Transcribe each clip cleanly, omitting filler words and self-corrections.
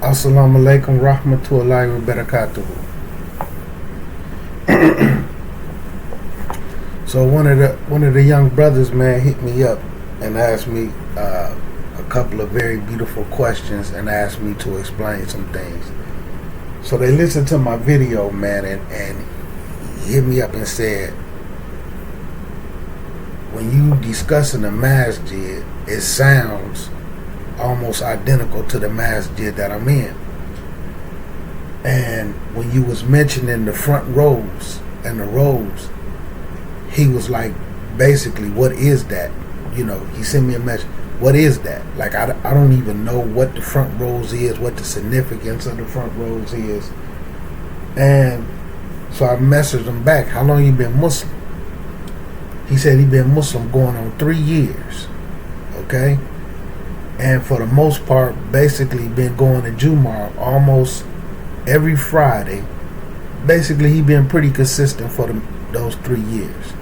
Assalamu alaikum rahmatullahi wa barakatuhu. So one of the young brothers, man, hit me up and asked me a couple of very beautiful questions and asked me to explain some things. So they listened to my video, man, and he hit me up and said, when you discussing the masjid, it sounds almost identical to the masjid that I'm in. And when you was mentioning the front rows and the rows, he was like, basically, what is that? You know, he sent me a message. What is that? Like, I don't even know what the front rows is, what the significance of the front rows is. And so I messaged him back, how long you been Muslim? He said he been Muslim going on 3 years. Okay? And for the most part, basically been going to Jumuah almost every Friday. Basically, he been pretty consistent for those 3 years.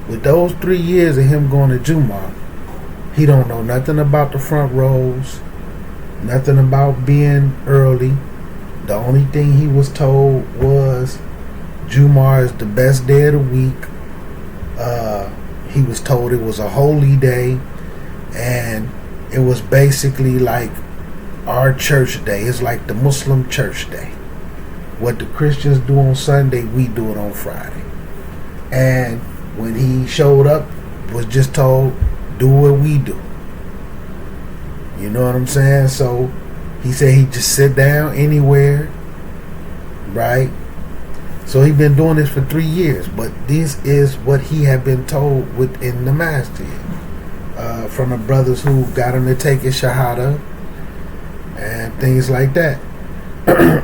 With those 3 years of him going to Jumuah, he don't know nothing about the front rows, nothing about being early. The only thing he was told was Jumuah is the best day of the week. He was told it was a holy day, and it was basically like our church day. It's like the Muslim church day. What the Christians do on Sunday, we do it on Friday. And when he showed up, was just told, do what we do. You know what I'm saying? So he said he just sit down anywhere, right? So he been doing this for 3 years, but this is what he had been told within the masjid. From the brothers who got him to take his shahada and things like that.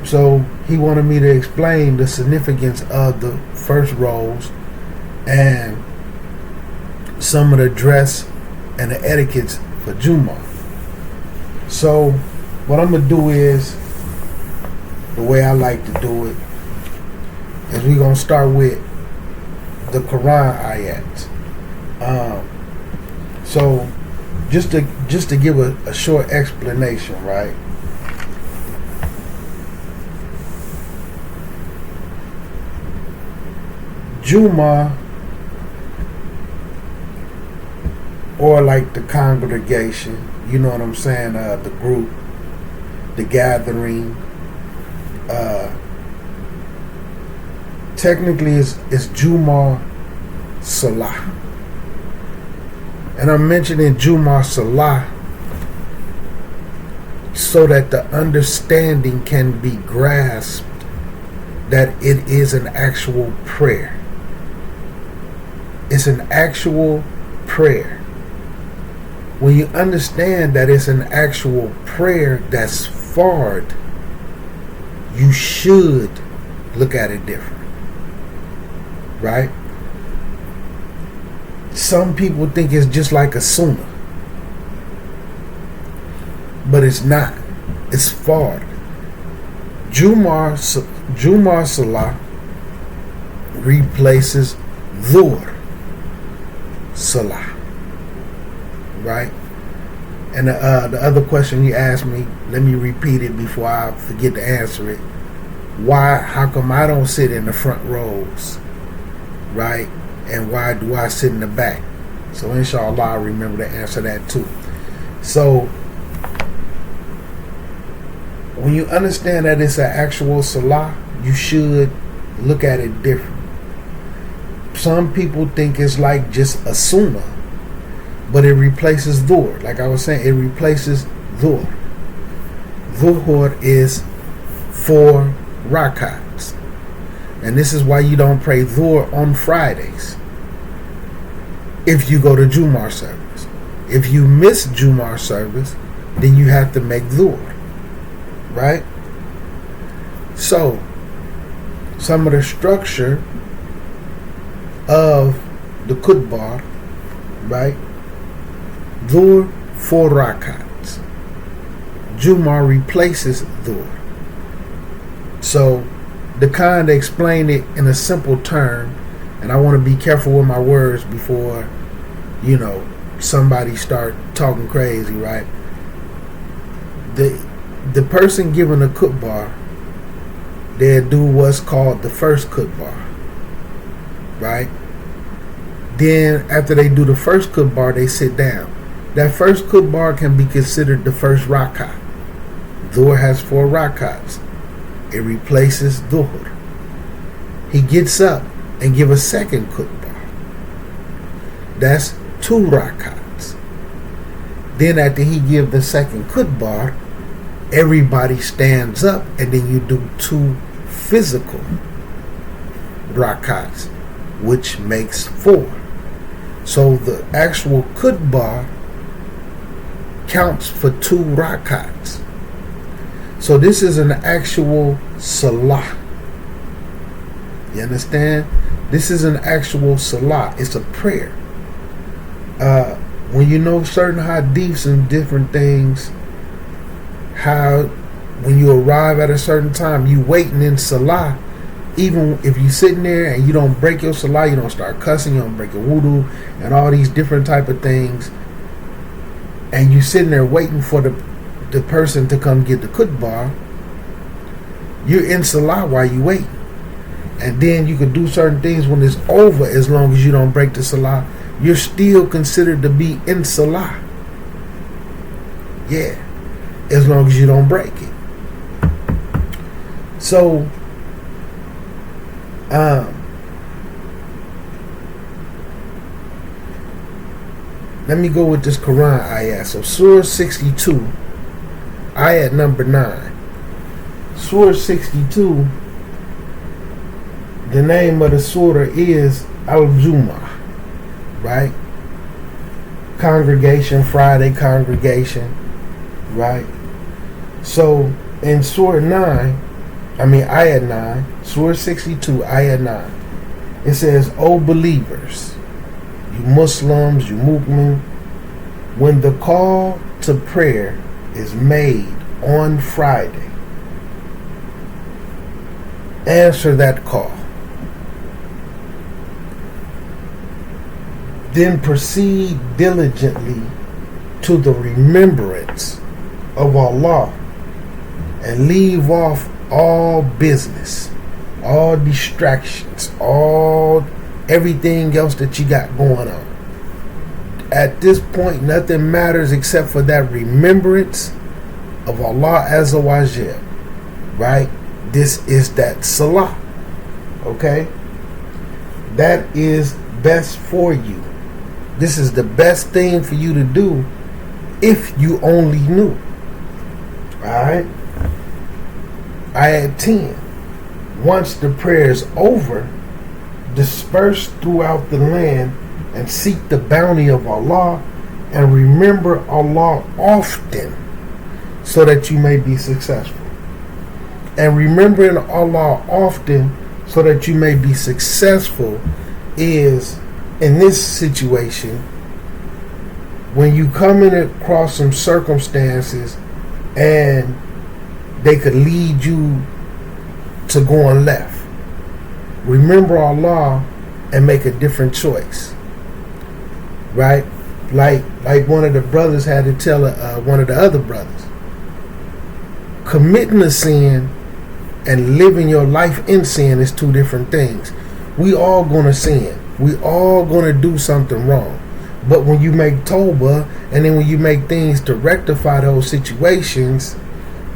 So he wanted me to explain the significance of the first rows and some of the dress and the etiquettes for Jumu'ah. So what I'm going to do is, the way I like to do it, is we're going to start with the Quran ayats. So just to give a short explanation, right? Jumu'ah, or like the congregation, you know what I'm saying, the group, the gathering, technically it's Jumu'ah Salah. And I'm mentioning Jumu'ah Salah so that the understanding can be grasped that it is an actual prayer. It's an actual prayer. When you understand that it's an actual prayer that's fard, you should look at it different. Right? Some people think it's just like a sunnah, but it's not. It's fard. Jumu'ah Salah replaces Dhuhr Salah, right? And the other question you asked me, let me repeat it before I forget to answer it. How come I don't sit in the front rows, right? And why do I sit in the back? So inshallah, I'll remember to answer that too. So when you understand that it's an actual salah, you should look at it different. Some people think it's like just a sunnah, but it replaces dhuhr. Like I was saying, it replaces dhuhr. Dhuhr is 4 rakats. And this is why you don't pray dhuhr on Fridays if you go to Jumu'ah service. If you miss Jumu'ah service, then you have to make dhuhr. Right? So, some of the structure of the khutbah, right? Dhuhr, 4 rakats. Jumu'ah replaces dhuhr. So, the kind of explain it in a simple term, and I want to be careful with my words before, somebody start talking crazy, right? The the person giving a khutbah, they'll do what's called the first khutbah, right? Then after they do the first khutbah, they sit down. That first khutbah can be considered the first rakah. Dhuhr has 4 rakats. It replaces dhuhr. He gets up and give a second khutbah. That's 2 rakats. Then after he give the second khutbah, everybody stands up, and then you do 2 physical rakats, which makes 4. So the actual khutbah counts for 2 rakats. So this is an actual salah. You understand? This is an actual salah. It's a prayer. When you know certain hadiths and different things, how when you arrive at a certain time, you waiting in salah. Even if you sitting there and you don't break your salah, you don't start cussing, you don't break your wudu, and all these different type of things, and you sitting there waiting for the person to come get the khutbah, you're in salah while you wait. And then you could do certain things when it's over. As long as you don't break the salah, you're still considered to be in salah. Yeah, as long as you don't break it. So let me go with this Quran ayat. So Surah 62, ayat number 9. Surah 62, the name of the surah is Al-Jumuah, right? Congregation, Friday congregation, right? So in Surah 9, ayat 9, Surah 62, ayat 9, it says, O believers, you Muslims, you mu'min, when the call to prayer is made on Friday, answer that call. Then proceed diligently to the remembrance of Allah and leave off all business, all distractions, everything else that you got going on. At this point, nothing matters except for that remembrance of Allah Azza wa Jal, right? This is that salah, okay? That is best for you. This is the best thing for you to do if you only knew. Alright? Ayat 10. Once the prayer is over, disperse throughout the land and seek the bounty of Allah and remember Allah often so that you may be successful. And remembering Allah often so that you may be successful is, in this situation, when you come in across some circumstances and they could lead you to going left, remember Allah and make a different choice, right? Like one of the brothers had to tell one of the other brothers, committing a sin and living your life in sin is 2 different things. We all gonna sin. We all gonna do something wrong. But when you make tawbah, and then when you make things to rectify those situations,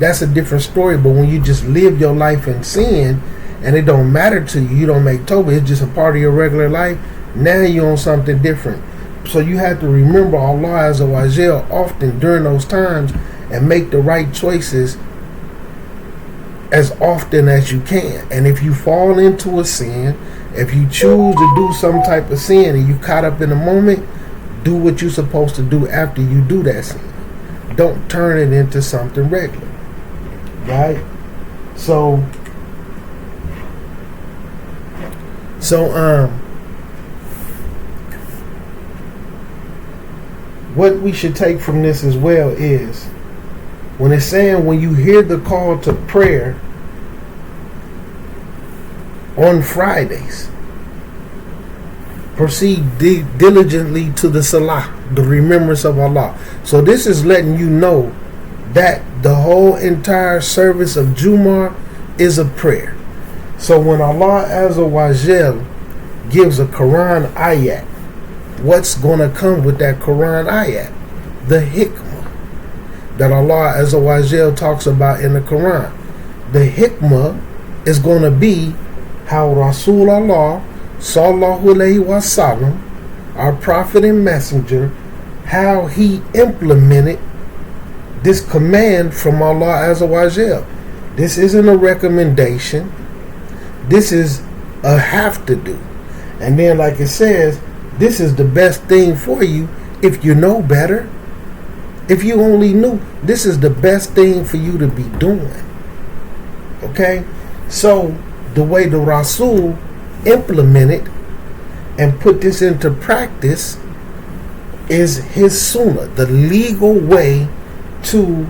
that's a different story. But when you just live your life in sin and it don't matter to you, you don't make tawbah, it's just a part of your regular life, now you're on something different. So you have to remember Allah Azza wa Jal often during those times and make the right choices as often as you can. And if you fall into a sin, if you choose to do some type of sin and you caught up in the moment, do what you're supposed to do after you do that sin. Don't turn it into something regular, right? So what we should take from this as well is, when it's saying when you hear the call to prayer on Fridays, proceed diligently to the salah, the remembrance of Allah. So this is letting you know that The whole entire service of Jumu'ah is a prayer. So when Allah Azza wa Jal gives a Quran ayat, what's going to come with that Quran ayat? The hikmah that Allah Azza wa Jal talks about in the Quran. The hikmah is going to be how Rasulullah Sallallahu Alaihi Wasallam, our prophet and messenger, how he implemented this command from Allah Azza wa Jal. This isn't a recommendation. This is a have to do. And then, like it says, this is the best thing for you if you know better. If you only knew, this is the best thing for you to be doing. Okay? So, the way the Rasul implemented and put this into practice is his sunnah, the legal way to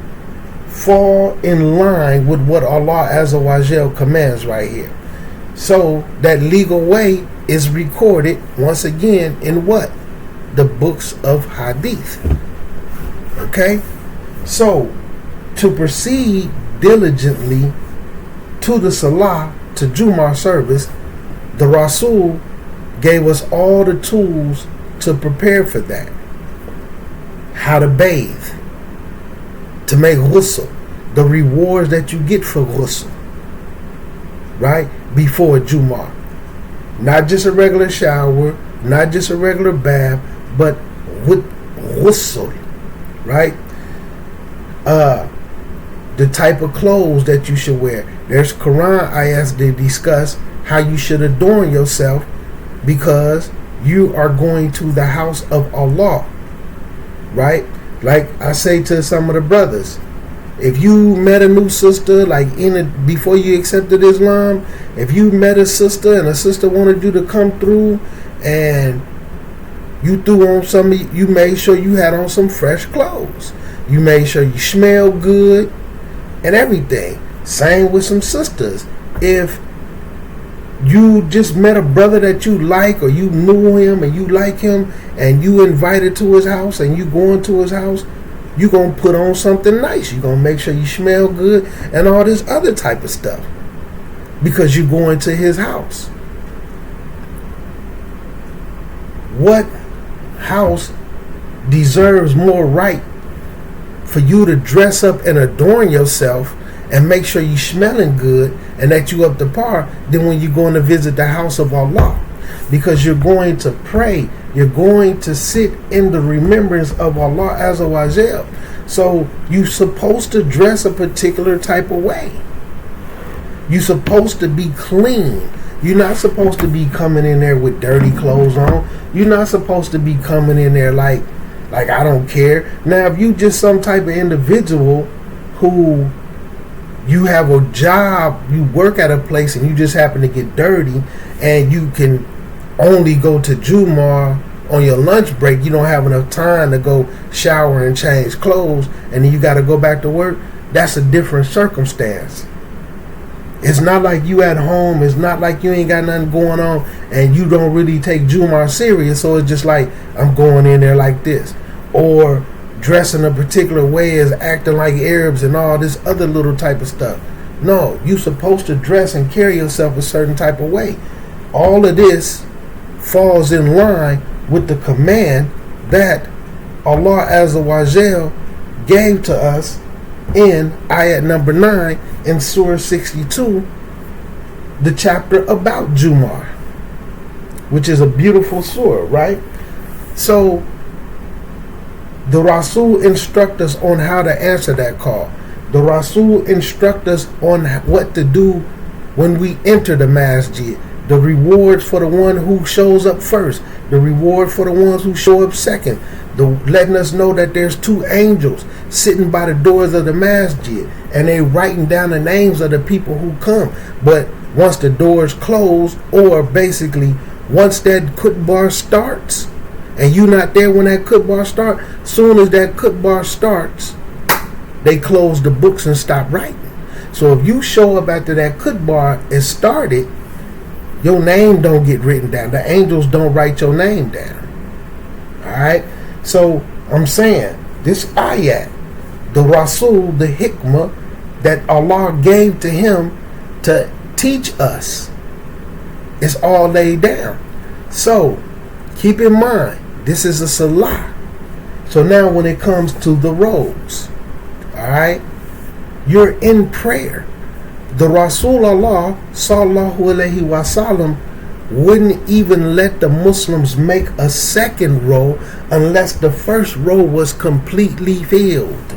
fall in line with what Allah Azza wa Jal commands right here. So that legal way is recorded once again in what? The books of Hadith. Okay? So to proceed diligently to the Salah, to Jumu'ah service, the Rasul gave us all the tools to prepare for that. How to bathe, to make ghusl, the rewards that you get for ghusl, right? Before Jumu'ah. Not just a regular shower, not just a regular bath, but with ghusl, right? The type of clothes that you should wear. There's Quran ayahs that discuss how you should adorn yourself because you are going to the house of Allah, right? Like I say to some of the brothers, if you met a new sister, like before you accepted Islam, if you met a sister and a sister wanted you to come through and you threw on you made sure you had on some fresh clothes. You made sure you smelled good and everything. Same with some sisters. If you just met a brother that you like, or you knew him and you like him, and you invited to his house and you going to his house, you going to put on something nice. You're going to make sure you smell good and all this other type of stuff because you're going to his house. What house deserves more right for you to dress up and adorn yourself and make sure you smelling good and that you up to par than when you're going to visit the house of Allah? Because you're going to pray, you're going to sit in the remembrance of Allah Azza wa Jal. So you're supposed to dress a particular type of way. You're supposed to be clean. You're not supposed to be coming in there with dirty clothes on. You're not supposed to be coming in there like I don't care. Now, if you just some type of individual who you have a job, you work at a place and you just happen to get dirty and you can only go to Jumu'ah on your lunch break, you don't have enough time to go shower and change clothes, and then you got to go back to work, that's a different circumstance. It's not like you at home. It's not like you ain't got nothing going on and you don't really take Jumu'ah serious. So it's just like, I'm going in there like this. Or dressing a particular way, as acting like Arabs and all this other little type of stuff. No, you're supposed to dress and carry yourself a certain type of way. All of this falls in line with the command that Allah Azza wa Jal gave to us in ayat number 9 in Surah 62, the chapter about Jumu'ah, which is a beautiful surah, right? So the Rasul instruct us on how to answer that call. The Rasul instruct us on what to do when we enter the masjid. The rewards for the one who shows up first. The reward for the ones who show up second. Letting us know that there's 2 angels sitting by the doors of the masjid and they writing down the names of the people who come. But once the doors close, or basically once that khutbah starts, and you not there when that khutbah starts, soon as that khutbah starts, they close the books and stop writing. So if you show up after that khutbah is started, your name don't get written down. The angels don't write your name down. Alright? So I'm saying, this ayat the Rasul, the hikmah that Allah gave to him to teach us. It's all laid down. So keep in mind, this is a salah. So now when it comes to the roles, alright, you're in prayer. The Rasulullah sallallahu alaihi wasallam wouldn't even let the Muslims make a second row unless the first row was completely filled,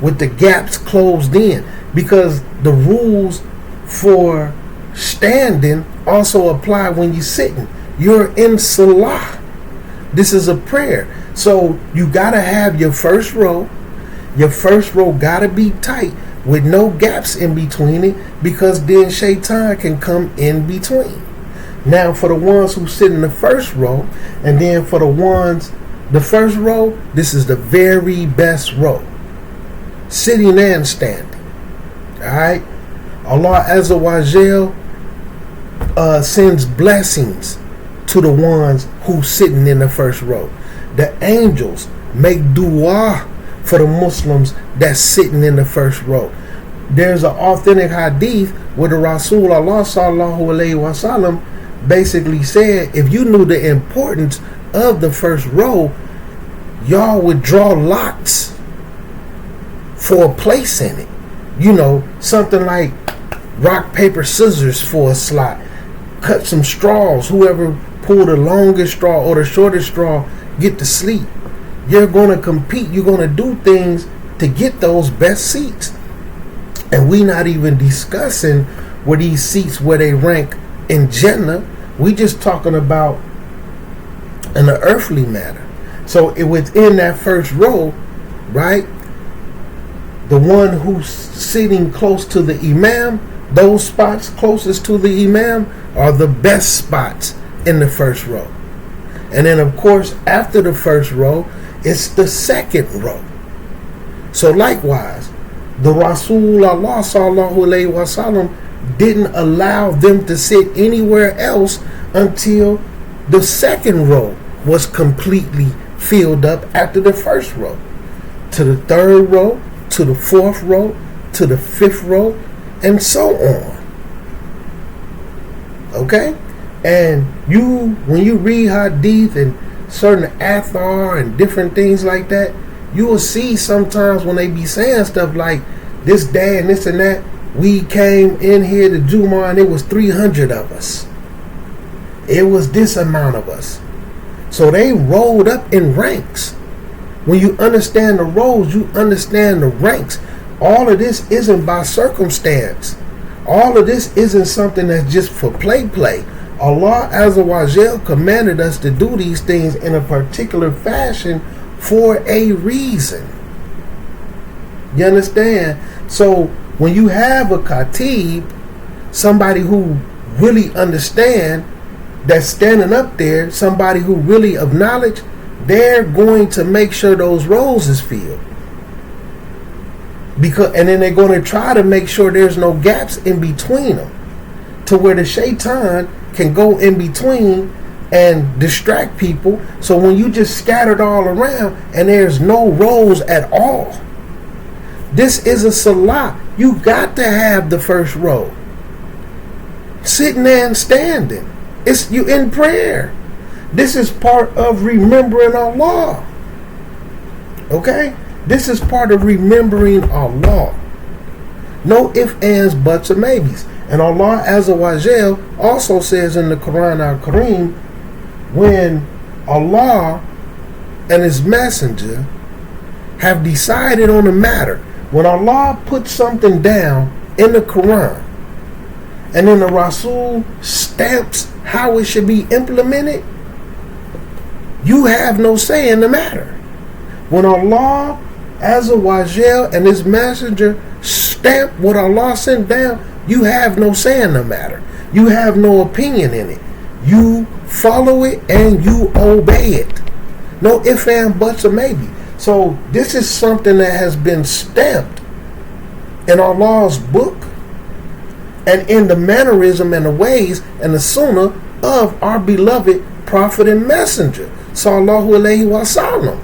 with the gaps closed in, because the rules for standing also apply when you're sitting. You're in salah. This is a prayer. So you gotta have your first row. Your first row gotta be tight with no gaps in between it, because then shaitan can come in between. Now for the ones who sit in the first row, and then for the first row, this is the very best row, sitting and standing. Alright, Allah Azza wa Jal sends blessings to the ones who sitting in the first row. The angels make dua for the Muslims that's sitting in the first row. There's an authentic hadith where the Rasulullah sallallahu alaihi wasallam basically said, if you knew the importance of the first row, y'all would draw lots for a place in it. You know, something like rock, paper, scissors for a slot. Cut some straws. Whoever pulled the longest straw or the shortest straw get to sleep. You're going to compete. You're going to do things to get those best seats. And we not even discussing where these seats, where they rank in Jannah. We just talking about in the earthly matter. So within that first row, right, the one who's sitting close to the imam, those spots closest to the imam are the best spots in the first row. And then of course after the first row, it's the second row. So likewise, the Rasulullah sallallahu alaihi wasallam didn't allow them to sit anywhere else until the second row was completely filled up after the first row. To the third row, to the fourth row, to the fifth row, and so on. Okay? And when you read hadith and certain athar and different things like that, you will see sometimes when they be saying stuff like this day and this and that, we came in here to Jumuah and it was 300 of us. It was this amount of us. So they rolled up in ranks. When you understand the roles, you understand the ranks. All of this isn't by circumstance. All of this isn't something that's just for play. Allah Azza wa Jal commanded us to do these things in a particular fashion for a reason. You understand? So when you have a khatib, somebody who really understand, that's standing up there, somebody who really of knowledge, they're going to make sure those rows is filled. And then they're going to try to make sure there's no gaps in between them, to where the shaitan can go in between and distract people. So when you just scattered all around and there's no rows at all, this is a salah. You got to have the first row. Sitting there and standing. It's you in prayer. This is part of remembering Allah. Okay? This is part of remembering Allah. No ifs, ands, buts, or maybes. And Allah Azza wa Jal also says in the Quran al-Kareem, when Allah and His Messenger have decided on a matter, when Allah puts something down in the Quran, and then the Rasul stamps how it should be implemented, you have no say in the matter. When Allah Azza wa Jal and His Messenger stamp what Allah sent down, you have no say in the matter. You have no opinion in it. You follow it and you obey it. No ifs, ands, buts, or maybe. So this is something that has been stamped in Allah's book and in the mannerism and the ways and the sunnah of our beloved Prophet and Messenger, sallallahu alaihi wasallam.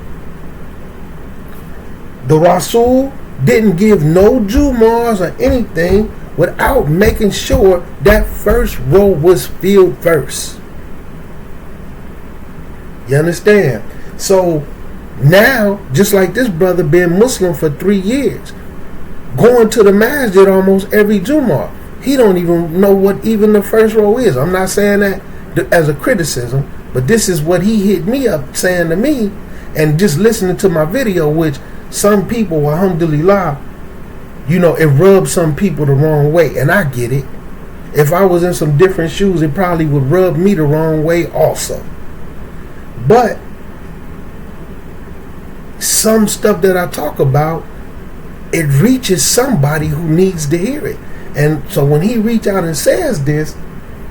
The Rasul didn't give no Jumuahs or anything without making sure that first row was filled first. You understand? So now, just like this brother been Muslim for 3 years, going to the masjid almost every Jumu'ah, he don't even know what even the first row is. I'm not saying that as a criticism, but this is what he hit me up saying to me, and just listening to my video, which some people, alhamdulillah, it rubs some people the wrong way, and I get it. If I was in some different shoes, it probably would rub me the wrong way also. But some stuff that I talk about, it reaches somebody who needs to hear it. And so when he reach out and says this,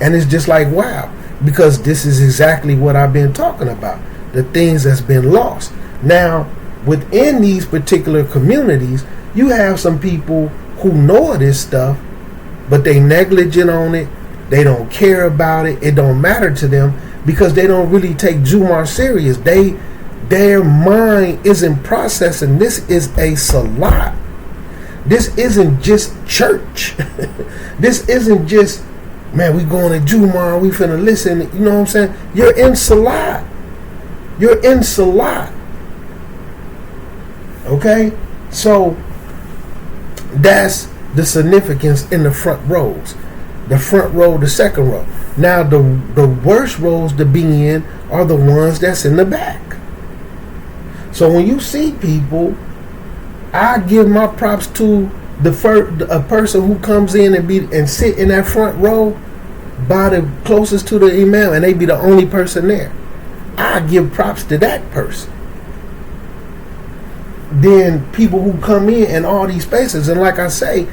and it's just like, wow, because this is exactly what I've been talking about, the things that's been lost. Now, within these particular communities, you have some people who know this stuff, but they negligent on it. They don't care about it. It don't matter to them because they don't really take Jumu'ah serious. Their mind isn't processing. This is a Salah. This isn't just church. This isn't just, man, we going to Jumu'ah, we finna listen. You know what I'm saying? You're in Salah. You're in Salah. Okay? So that's the significance in the front rows. The front row, the second row. Now the worst rows to be in are the ones that's in the back. So when you see people, I give my props to a person who comes in and sit in that front row by the closest to the imam, and they be the only person there. I give props to that person. Then people who come in all these spaces, and like I say,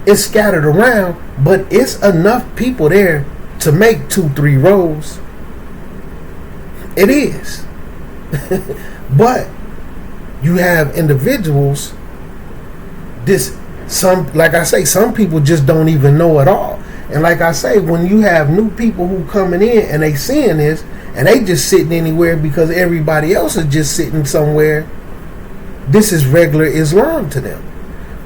it's scattered around, but it's enough people there to make 2-3 rows. It is. But you have individuals, like I say, some people just don't even know at all. And like I say, when you have new people who coming in and they seeing this and they just sitting anywhere because everybody else is just sitting somewhere, this is regular Islam to them.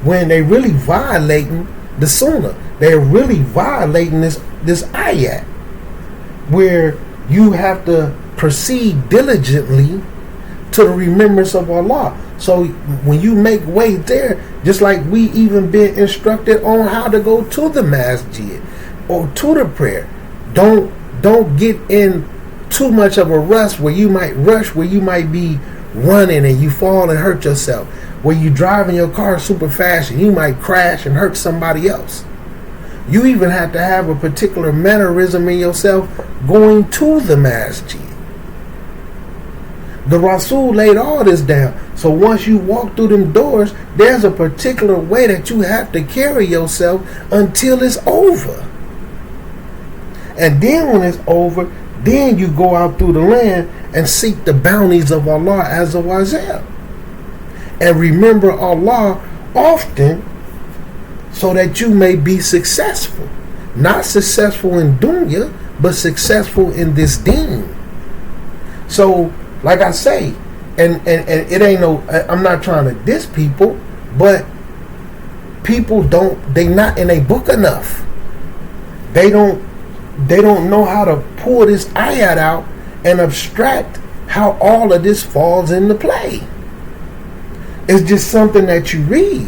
When they really violating the Sunnah, they're really violating this ayat, where you have to proceed diligently to the remembrance of Allah. So when you make way there, just like we even been instructed on how to go to the masjid or to the prayer, don't get in too much of a rush where you might be running and you fall and hurt yourself, where you driving your car super fast and you might crash and hurt somebody else. You even have to have a particular mannerism in yourself going to the masjid. The Rasul laid all this down. So once you walk through them doors, there's a particular way that you have to carry yourself until it's over. And then when it's over, then you go out through the land and seek the bounties of Allah Azza wa Jal. And remember Allah often so that you may be successful. Not successful in dunya, but successful in this deen. So, like I say, and it ain't no, I'm not trying to diss people, but people they not in a book enough. They don't know how to pull this ayat out and abstract how all of this falls into play. It's just something that you read.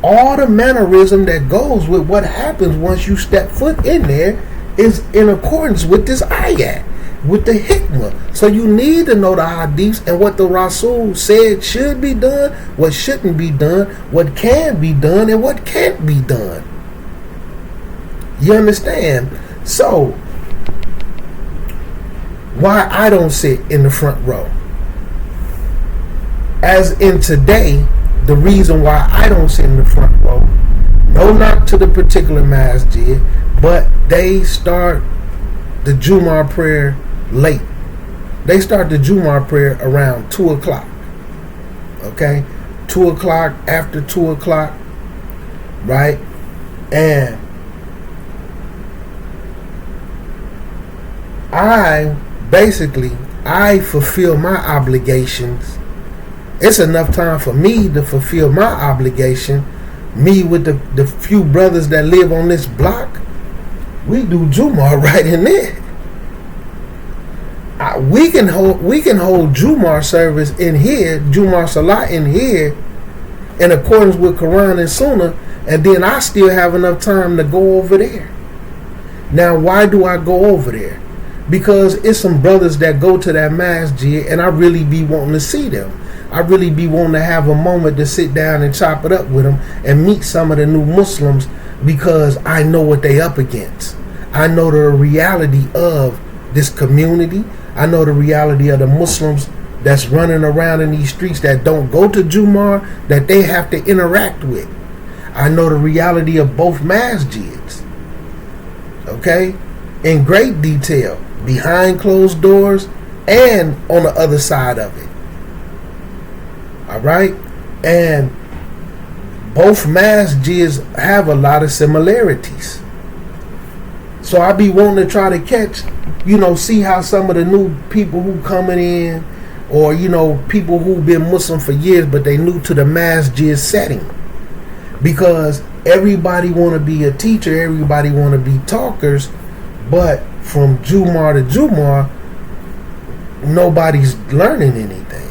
All the mannerism that goes with what happens once you step foot in there is in accordance with this ayat, with the hikmah. So you need to know the hadiths and what the Rasul said should be done, what shouldn't be done, what can be done, and what can't be done. You understand? So, why I don't sit in the front row? As in today, the reason why I don't sit in the front row, no knock to the particular masjid, but they start the Jumu'ah prayer late. They start the Jumu'ah prayer around 2 o'clock. Okay? 2 o'clock, after 2 o'clock, right? And I fulfill my obligations it's enough time for me to fulfill my obligation. Me with the few brothers that live on this block, we do Jumuah right in there. We can hold Jumuah service in here, Jumuah Salah in here, in accordance with Quran and Sunnah, and then I still have enough time to go over there. Now, why do I go over there? Because it's some brothers that go to that masjid, and I really be wanting to see them. I really be wanting to have a moment to sit down and chop it up with them and meet some of the new Muslims, because I know what they up against. I know the reality of this community. I know the reality of the Muslims that's running around in these streets that don't go to Jumu'ah, that they have to interact with. I know the reality of both masjids, okay, in great detail, behind closed doors and on the other side of it. All right, and both masjids have a lot of similarities. So I be wanting to try to catch, see how some of the new people who coming in, or people who've been Muslim for years but they new to the masjid setting, because everybody want to be a teacher, everybody want to be talkers, but from Jumu'ah to Jumu'ah, nobody's learning anything.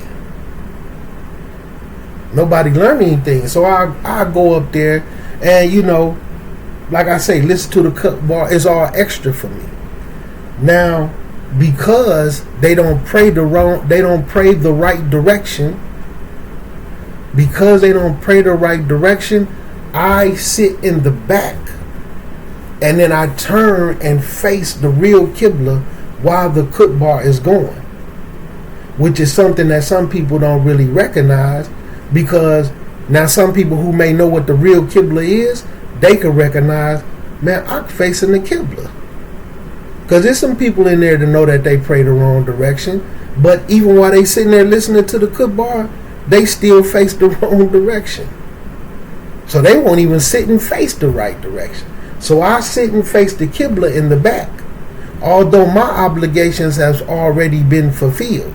Nobody learning anything. So I go up there and like I say, listen to the khutbah. It's all extra for me. Now, because they don't pray the right direction. Because they don't pray the right direction, I sit in the back, and then I turn and face the real Qibla while the khutbah is going, which is something that some people don't really recognize, because now some people who may know what the real Qibla is, they can recognize, man, I'm facing the Qibla. Because there's some people in there to know that they pray the wrong direction, but even while they sitting there listening to the khutbah, they still face the wrong direction. So they won't even sit and face the right direction. So I sit and face the Qibla in the back, although my obligations have already been fulfilled.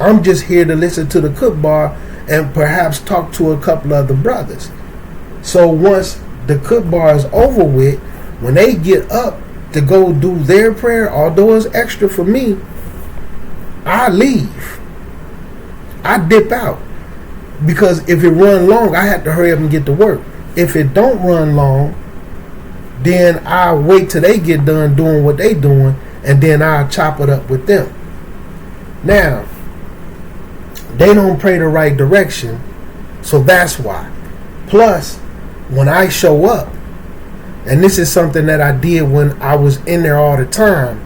I'm just here to listen to the khutbah and perhaps talk to a couple of the brothers. So once the khutbah is over with, when they get up to go do their prayer, although it's extra for me, I leave. I dip out. Because if it run long, I have to hurry up and get to work. If it don't run long, then I wait till they get done doing what they doing, and then I'll chop it up with them. Now, they don't pray the right direction, so that's why. Plus, when I show up, and this is something that I did when I was in there all the time,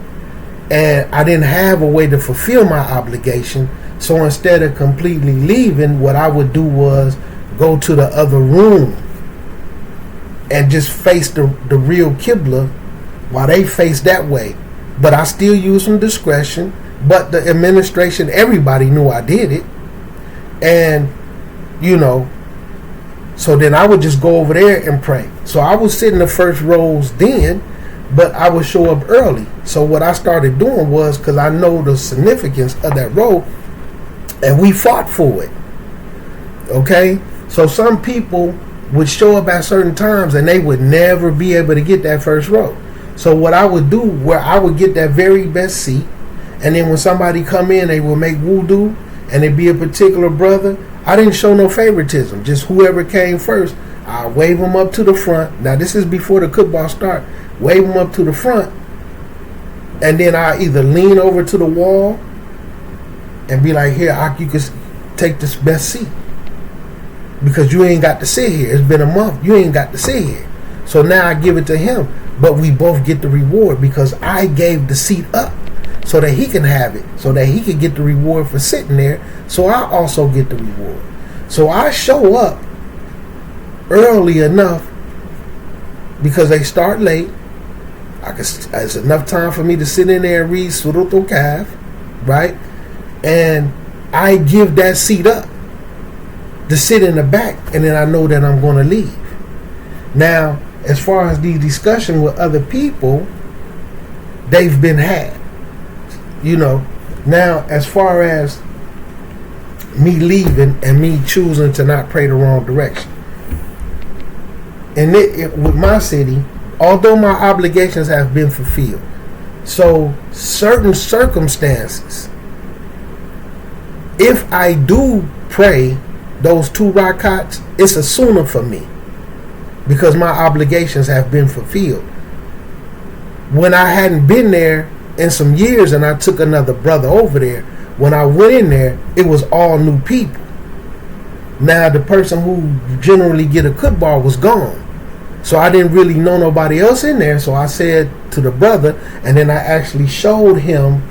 and I didn't have a way to fulfill my obligation, so instead of completely leaving, what I would do was go to the other room and just face the real Qibla while they face that way. But I still use some discretion, but the administration, everybody knew I did it. And, so then I would just go over there and pray. So I would sit in the first rows then, but I would show up early. So what I started doing was, because I know the significance of that row, and we fought for it. Okay? So some people would show up at certain times and they would never be able to get that first row. So what I would do, where I would get that very best seat, and then when somebody come in, they would make wudu, and it'd be a particular brother. I didn't show no favoritism. Just whoever came first, I wave them up to the front. Now this is before the khutbah start. Wave them up to the front, and then I either lean over to the wall and be like, here, you can take this best seat, because you ain't got to sit here. It's been a month. You ain't got to sit here. So now I give it to him, but we both get the reward, because I gave the seat up so that he can have it, so that he can get the reward for sitting there, so I also get the reward. So I show up early enough, because they start late. It's enough time for me to sit in there and read Surat al-Kahf, right? And I give that seat up to sit in the back, and then I know that I'm going to leave. Now, as far as the discussion with other people, they've been had. Now, as far as me leaving and me choosing to not pray the wrong direction. And with my city, although my obligations have been fulfilled, so certain circumstances, if I do pray those 2 rakats, it's a sunnah for me because my obligations have been fulfilled. When I hadn't been there in some years and I took another brother over there, when I went in there, it was all new people. Now the person who generally get a khutbah was gone. So I didn't really know nobody else in there. So I said to the brother, and then I actually showed him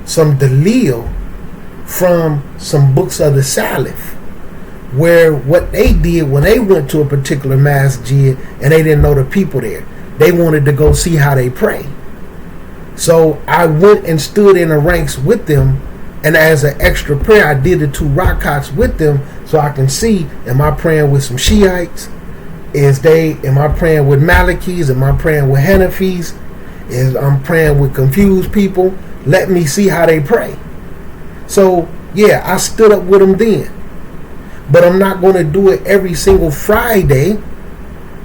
some dalil from some books of the Salah, where what they did when they went to a particular masjid and they didn't know the people there, they wanted to go see how they pray. So I went and stood in the ranks with them, and as an extra prayer, I did the 2 rakats with them so I can see, am I praying with some Shiites? Am I praying with Malikis? Am I praying with Hanafis? I'm praying with confused people? Let me see how they pray. So, yeah, I stood up with them then. But I'm not going to do it every single Friday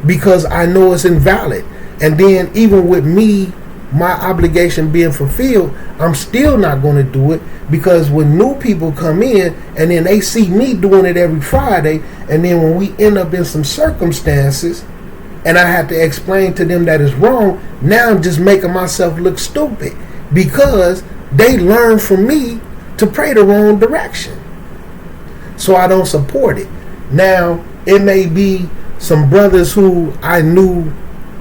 because I know it's invalid. And then even with me, my obligation being fulfilled, I'm still not going to do it because when new people come in and then they see me doing it every Friday, and then when we end up in some circumstances and I have to explain to them that it's wrong, now I'm just making myself look stupid because they learn from me to pray the wrong direction. So I don't support it. Now, it may be some brothers who I knew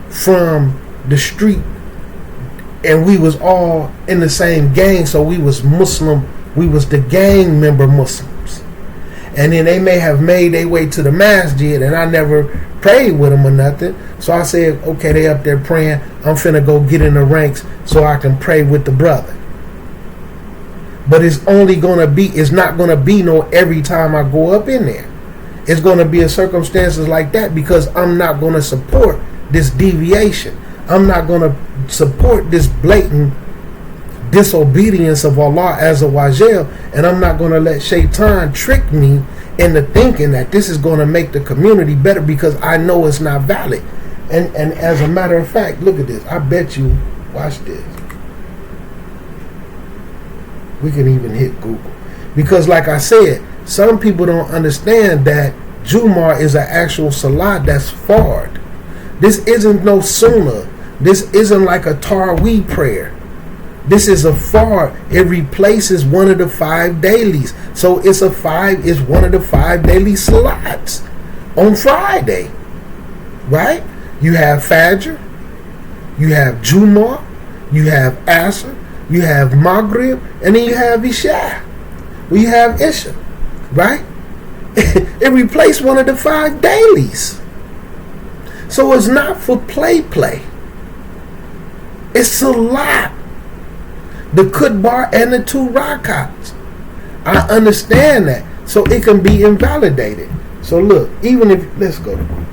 from the street and we was all in the same gang, so we was Muslim, we was the gang member Muslims. And then they may have made their way to the masjid and I never prayed with them or nothing. So I said, okay, they up there praying, I'm finna go get in the ranks so I can pray with the brother. But it's not gonna be no every time I go up in there. It's gonna be in circumstances like that because I'm not gonna support this deviation. I'm not gonna support this blatant disobedience of Allah Azza wa Jal, and I'm not gonna let Shaitan trick me into thinking that this is gonna make the community better because I know it's not valid. And as a matter of fact, look at this. I bet you, watch this. We can even hit Google. Because like I said, some people don't understand that Jumuah is an actual Salah that's fard. This isn't no sunnah. This isn't like a Taraweeh prayer. This is a fard. It replaces one of the 5 dailies. So it's one of the 5 daily salats on Friday. Right? You have Fajr, you have Jumuah, you have Asr, you have Maghrib, and then you have Isha. You have Isha. Right? It replaced one of the 5 dailies. So it's not for play. It's a lot. The khutbah and the 2 rakats. I understand that. So it can be invalidated. So look, even if, let's go to Google.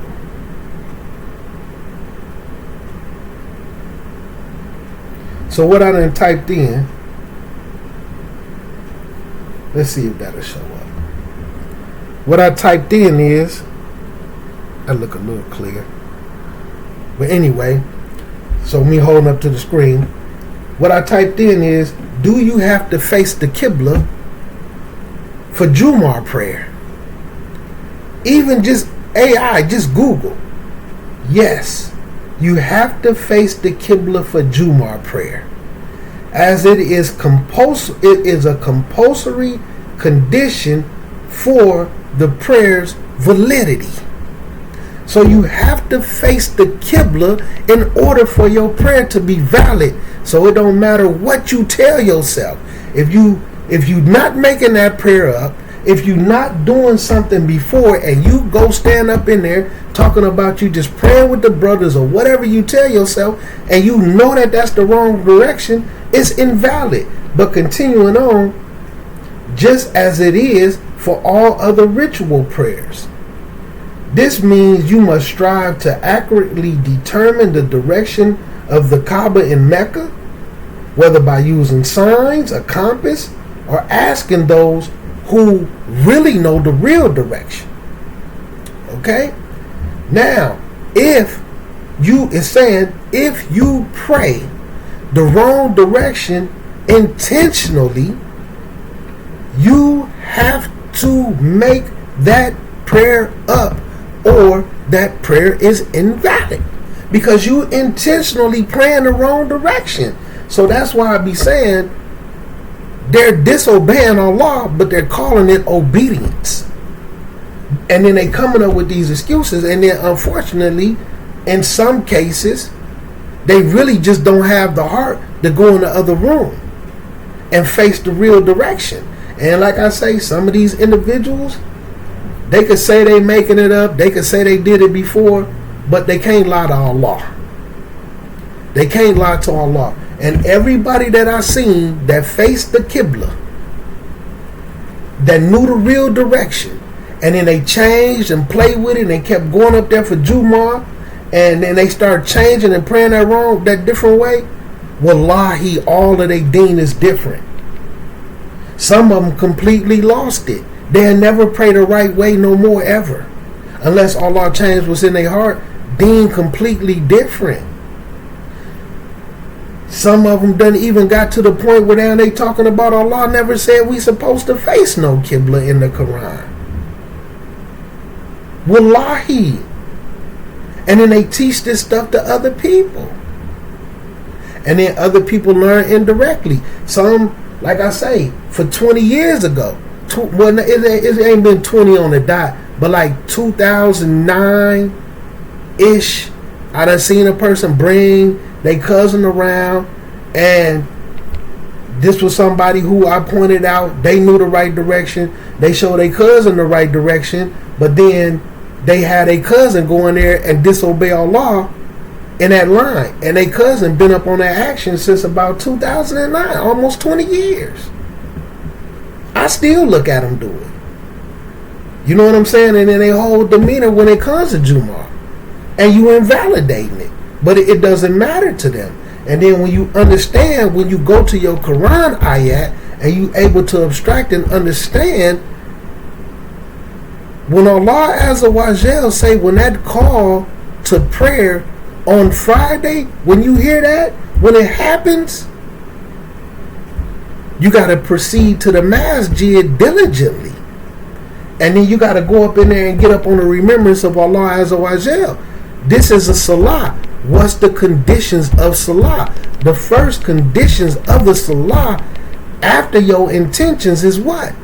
So what I done typed in, let's see if that'll show up. What I typed in is, I look a little clear. But anyway, so me holding up to the screen, what I typed in is, do you have to face the Qibla for Jumu'ah prayer? Even just AI, just Google. Yes, you have to face the Qibla for Jumu'ah prayer, as it is a compulsory condition for the prayer's validity. So you have to face the Qibla in order for your prayer to be valid. So it don't matter what you tell yourself. If you not making that prayer up, if you not doing something before and you go stand up in there talking about you just praying with the brothers or whatever you tell yourself, and you know that that's the wrong direction, it's invalid. But continuing on, just as it is for all other ritual prayers. This means you must strive to accurately determine the direction of the Kaaba in Mecca, whether by using signs, a compass, or asking those who really know the real direction. Okay? Now, if you pray the wrong direction intentionally, you have to make that prayer up, or that prayer is invalid, because you intentionally praying the wrong direction. So that's why I be saying they're disobeying Allah, but they're calling it obedience. And then they coming up with these excuses, and then unfortunately, in some cases, they really just don't have the heart to go in the other room and face the real direction. And like I say, some of these individuals, they could say they making it up, they could say they did it before, but they can't lie to Allah. They can't lie to Allah. And everybody that I seen that faced the Qibla, that knew the real direction, and then they changed and played with it, and they kept going up there for Jumuah, and then they started changing and praying that different way, wallahi, all of their deen is different. Some of them completely lost it. They'll never pray the right way no more ever, unless Allah changed what's in their heart. Deen completely different. Some of them done even got to the point where now they talking about Allah never said we supposed to face no Qibla in the Quran. Wallahi. And then they teach this stuff to other people. And then other people learn indirectly. Some, like I say, for 20 years ago, well, it ain't been 20 on the dot, but like 2009-ish, I done seen a person bring their cousin around, and this was somebody who I pointed out, they knew the right direction. They showed their cousin the right direction, but then they had a cousin go in there and disobey Allah in that line. And their cousin been up on that action since about 2009, almost 20 years. I still look at them do it. You know what I'm saying? And then they hold demeanor when it comes to Jumu'ah. And you invalidating it. But it doesn't matter to them. And then when you understand, when you go to your Quran ayat, and you able to abstract and understand, when Allah Azza wa Jal say, when that call to prayer on Friday, when you hear that, when it happens, you got to proceed to the masjid diligently. And then you got to go up in there and get up on the remembrance of Allah Azza wa Jal. This is a salah. What's the conditions of salah? The first conditions of the salah after your intentions is what?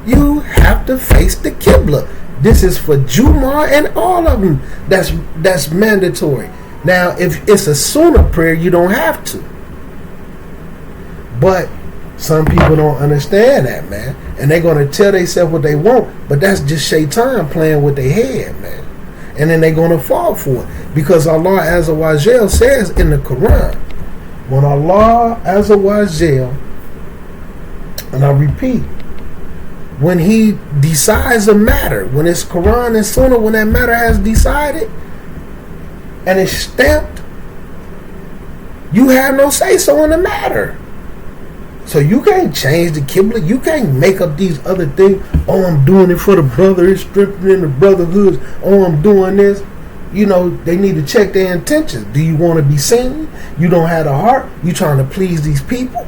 You have to face the Qibla. This is for Jumu'ah and all of them. That's mandatory. Now, if it's a sunnah prayer, you don't have to. But some people don't understand that, man. And they're going to tell themselves what they want, but that's just shaitan playing with their head, man. And then they're going to fall for it. Because Allah Azza wa Jal says in the Quran, when Allah Azza wa Jal, and I repeat, when He decides a matter, when it's Quran and Sunnah, when that matter has decided and it's stamped, you have no say-so in the matter. So you can't change the Qibla. You can't make up these other things. Oh, I'm doing it for the brother. It's strengthening the brotherhood. Oh, I'm doing this. You know, they need to check their intentions. Do you want to be seen? You don't have the heart. You trying to please these people?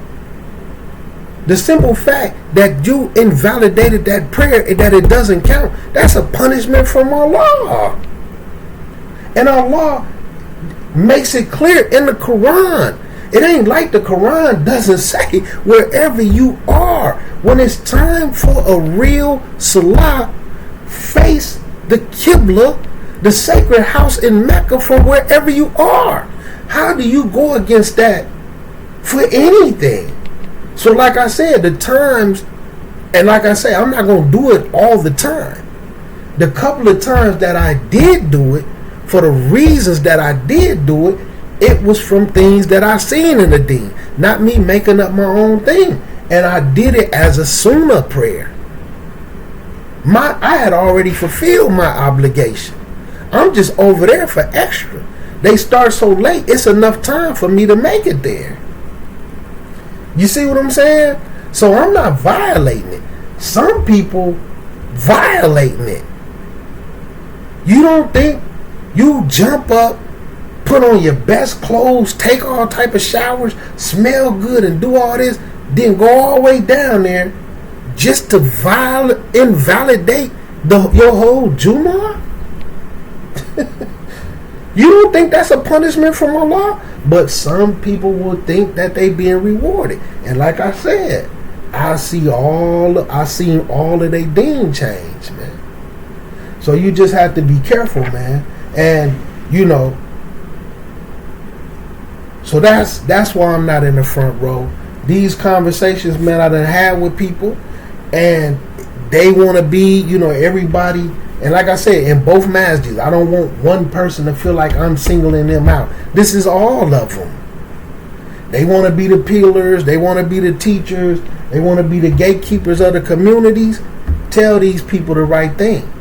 The simple fact that you invalidated that prayer, that it doesn't count, that's a punishment from Allah. And Allah makes it clear in the Quran. It ain't like the Quran doesn't say wherever you are. When it's time for a real salah, face the Qibla, the sacred house in Mecca, from wherever you are. How do you go against that for anything? So like I said, the times, and like I say, I'm not going to do it all the time. The couple of times that I did do it, for the reasons that I did do it, it was from things that I seen in the deen, not me making up my own thing. And I did it as a sunnah prayer. I had already fulfilled my obligation. I'm just over there for extra. They start so late, it's enough time for me to make it there. You see what I'm saying? So I'm not violating it. some people violating it. You don't think you jump up, put on your best clothes, take all type of showers, smell good, and do all this, then go all the way down there just to invalidate your whole Jumuah? You don't think that's a punishment from Allah? But some people will think that they being rewarded. And like I said, I seen all of their deen change, man. So you just have to be careful, man. And so that's why I'm not in the front row. These conversations, man, I done had with people, and they want to be, everybody. And like I said, in both masjids, I don't want one person to feel like I'm singling them out. This is all of them. They want to be the pillars. They want to be the teachers. They want to be the gatekeepers of the communities. Tell these people the right thing.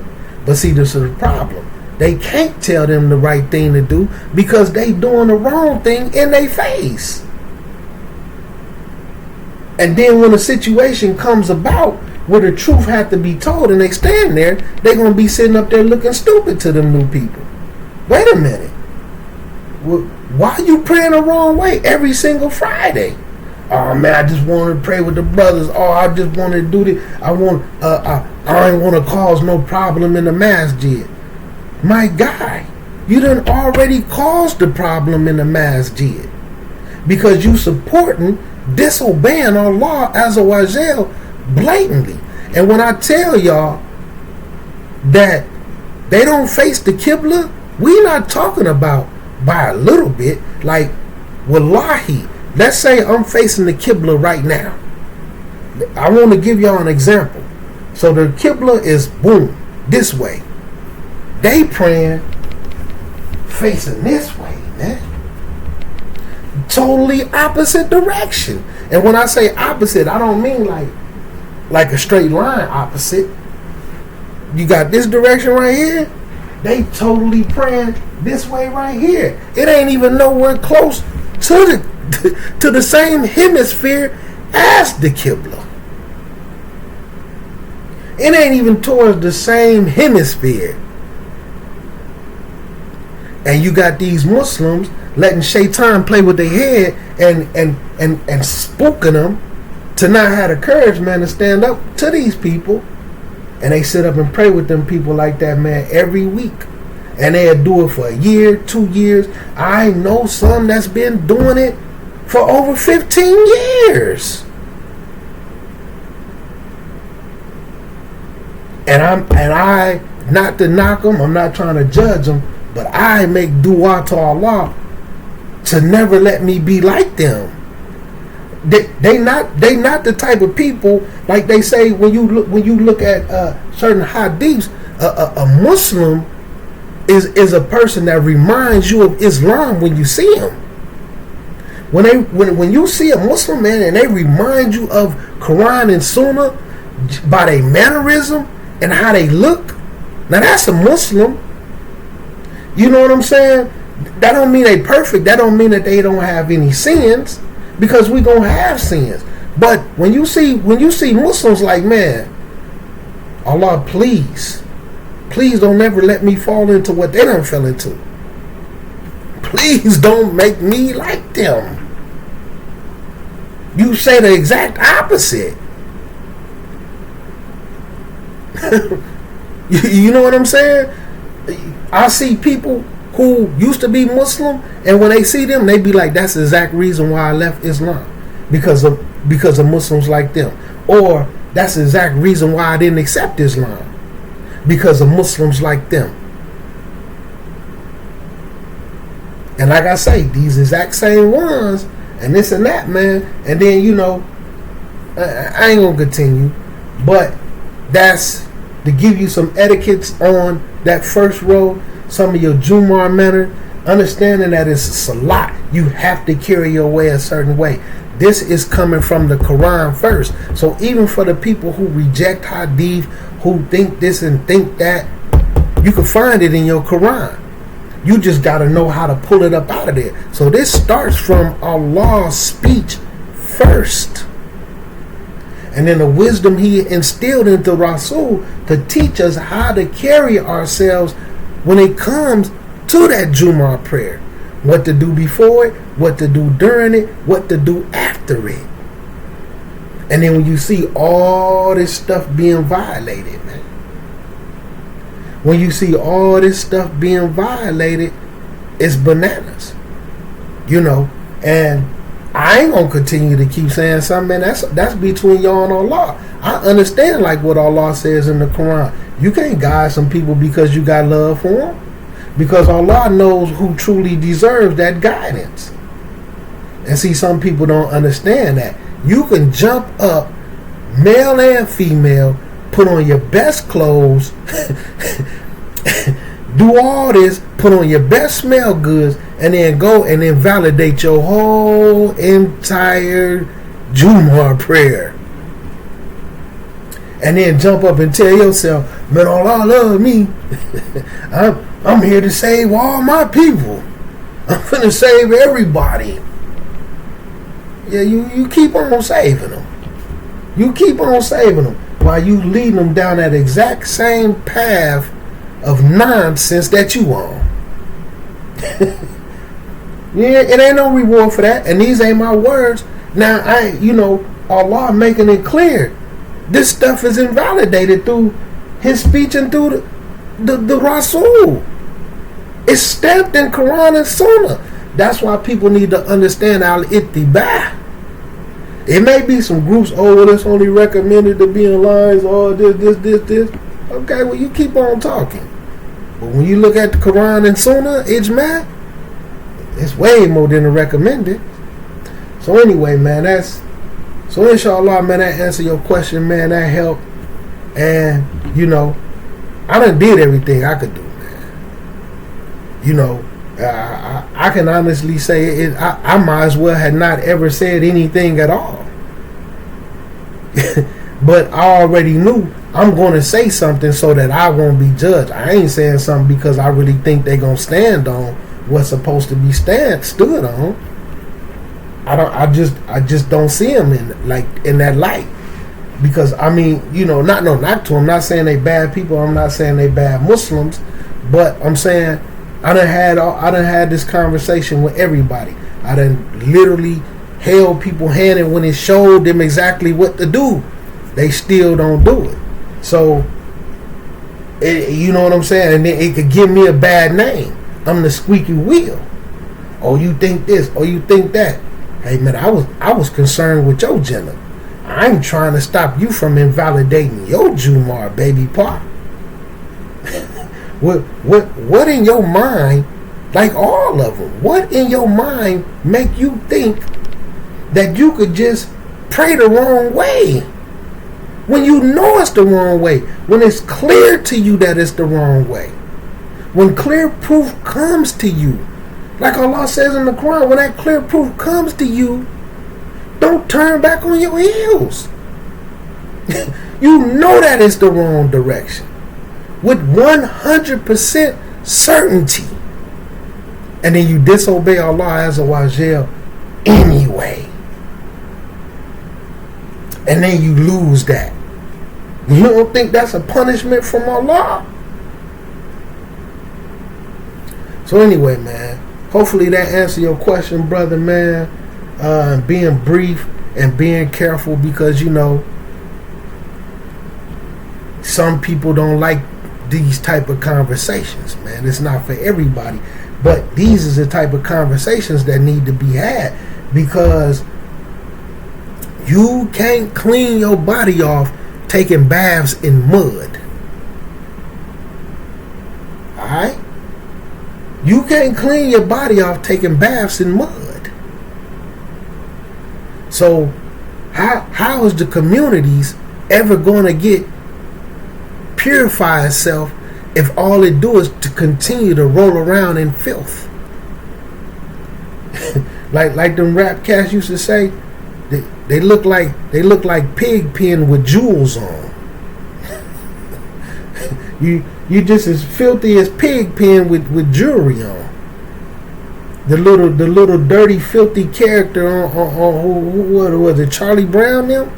But see, this is the problem. They can't tell them the right thing to do because they doing the wrong thing in their face. And then when a situation comes about where the truth had to be told and they stand there, they're going to be sitting up there looking stupid to them new people. Wait a minute. Well, why are you praying the wrong way every single Friday? Oh man, I just want to pray with the brothers. Oh, I just want to do this. I ain't want to cause no problem in the masjid. My guy, you done already caused the problem in the masjid because you supporting disobeying Allah Azza wa Jal blatantly. And when I tell y'all that they don't face the Qibla, we not talking about by a little bit. Like, wallahi, let's say I'm facing the Qibla right now. I want to give y'all an example. So the Qibla is boom, this way. They praying facing this way, man. Totally opposite direction. And when I say opposite, I don't mean like a straight line opposite. You got this direction right here. They totally praying this way right here. It ain't even nowhere close to the same hemisphere as the Qibla. It ain't even towards the same hemisphere. And you got these Muslims letting Shaitan play with their head and spooking them to not have the courage, man, to stand up to these people. And they sit up and pray with them people like that, man, every week. And they'll do it for a year, 2 years. I know some that's been doing it for over 15 years. And I not to knock them, I'm not trying to judge them, but I make dua to Allah to never let me be like them. They not the type of people, like they say when you look at certain hadiths, a Muslim is a person that reminds you of Islam when you see him. When you see a Muslim, man, and they remind you of Quran and Sunnah by their mannerism and how they look, now that's a Muslim. You know what I'm saying? That don't mean they perfect. That don't mean that they don't have any sins, because we gonna have sins. But when you see Muslims like, man, Allah, please don't ever let me fall into what they done fell into. Please don't make me like them. You say the exact opposite. You know what I'm saying? I see people who used to be Muslim, and when they see them, they be like, that's the exact reason why I left Islam, because of Muslims like them. Or that's the exact reason why I didn't accept Islam, because of Muslims like them. And like I say, these exact same ones, and this and that, man. And then, I ain't gonna continue, but that's to give you some etiquettes on that first row, some of your Jumu'ah manner, understanding that it's Salah. You have to carry your way a certain way. This is coming from the Quran first. So even for the people who reject hadith, who think this and think that, you can find it in your Quran. You just got to know how to pull it up out of there. So this starts from Allah's speech first. And then the wisdom he instilled into Rasul to teach us how to carry ourselves when it comes to that Jumu'ah prayer. What to do before it, what to do during it, what to do after it. And then when you see all this stuff being violated, man. When you see all this stuff being violated, it's bananas. You know, and I ain't gonna continue to keep saying something, man. That's between y'all and Allah. I understand like what Allah says in the Quran. You can't guide some people because you got love for them. Because Allah knows who truly deserves that guidance. And see, some people don't understand that. You can jump up, male and female, put on your best clothes, do all this, put on your best smell goods, and then go and then validate your whole entire Jumu'ah prayer. And then jump up and tell yourself, man, Allah love me. I'm here to save all my people. I'm finna save everybody. Yeah, you keep on saving them. You keep on saving them while you leading them down that exact same path of nonsense that you on. Yeah, it ain't no reward for that. And these ain't my words. Now, Allah making it clear. This stuff is invalidated through his speech and through the Rasul. It's stamped in Quran and Sunnah. That's why people need to understand al-ittiba'. It may be some groups, well, it's only recommended to be in lines, this. Okay, well, you keep on talking. But when you look at the Quran and Sunnah, ijma', it's way more than the recommended. So anyway, man, so inshallah, man, that answer your question, man, that helped. And, I done did everything I could do, man. I can honestly say I might as well had not ever said anything at all. But I already knew I'm going to say something so that I won't be judged. I ain't saying something because I really think they're going to stand on what's supposed to be stood on. I just don't see them in that light. Because not no knock to them. I'm not saying they bad people. I'm not saying they bad Muslims, but I'm saying I done had this conversation with everybody. I done literally held people hand, and when it showed them exactly what to do, they still don't do it. So, you know what I'm saying? And it could give me a bad name. I'm the squeaky wheel. Oh, you think this? Oh, you think that? Hey, man, I was concerned with your gender. I ain't trying to stop you from invalidating your Jumu'ah, baby pop. What in your mind, like all of them, what in your mind make you think that you could just pray the wrong way when you know it's the wrong way, when it's clear to you that it's the wrong way, when clear proof comes to you, like Allah says in the Quran, when that clear proof comes to you, don't turn back on your heels. You know that it's the wrong direction with 100% certainty, and then you disobey Allah Azza wa Jal anyway, and then you lose that. You don't think that's a punishment from Allah? So anyway, man, hopefully that answered your question, brother, man. Being brief and being careful, because some people don't like these type of conversations, man. It's not for everybody, but these is the type of conversations that need to be had, because you can't clean your body off taking baths in mud. Alright? You can't clean your body off taking baths in mud. So how is the communities ever going to get purify itself if all it do is to continue to roll around in filth? like them rap cats used to say, they look like pig pen with jewels on. you just as filthy as pig pen with jewelry on. The little dirty filthy character on who was it, Charlie Brown them?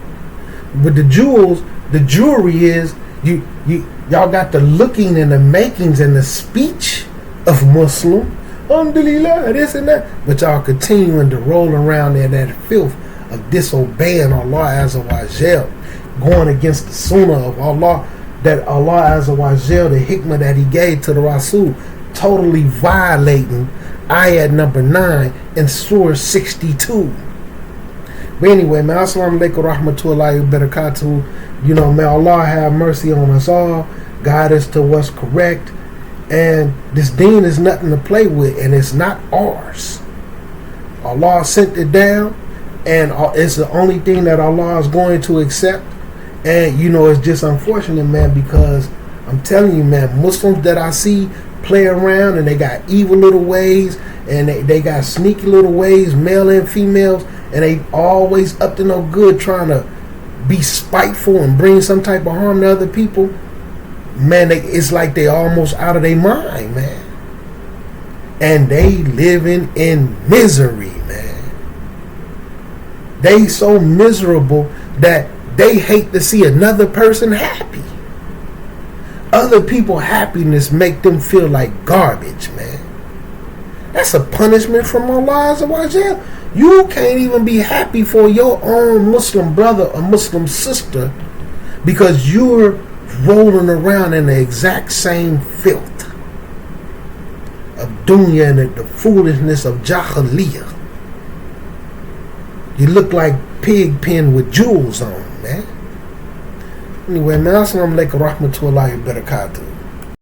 But the jewelry is y'all got the looking and the makings and the speech of Muslim. Alhamdulillah, this and that. But y'all continuing to roll around in that filth of disobeying Allah Azza wa Jal, going against the sunnah of Allah, that Allah Azza wa Jal, the hikmah that He gave to the Rasul, totally violating ayat number 9 in Surah 62. But anyway, man, assalamu alaikum rahmatullahi wa barakatuh. You know, may Allah have mercy on us all, guide us to what's correct. And this deen is nothing to play with, and it's not ours. Allah sent it down, and it's the only thing that Allah is going to accept. And you know, it's just unfortunate, man, because I'm telling you, man, Muslims that I see play around, and they got evil little ways, and they got sneaky little ways, male and females, and they always up to no good, trying to be spiteful and bring some type of harm to other people. Man, it's like they almost out of their mind, man. And they living in misery, man. They so miserable that they hate to see another person happy. Other people's happiness make them feel like garbage, man. That's a punishment from Allah Azza wa Jal. You can't even be happy for your own Muslim brother or Muslim sister because you're rolling around in the exact same filth of dunya and the foolishness of jahiliyah. You look like pig pen with jewels on, man. Anyway, man, assalamu alaikum rahmatullahi wa barakatuh.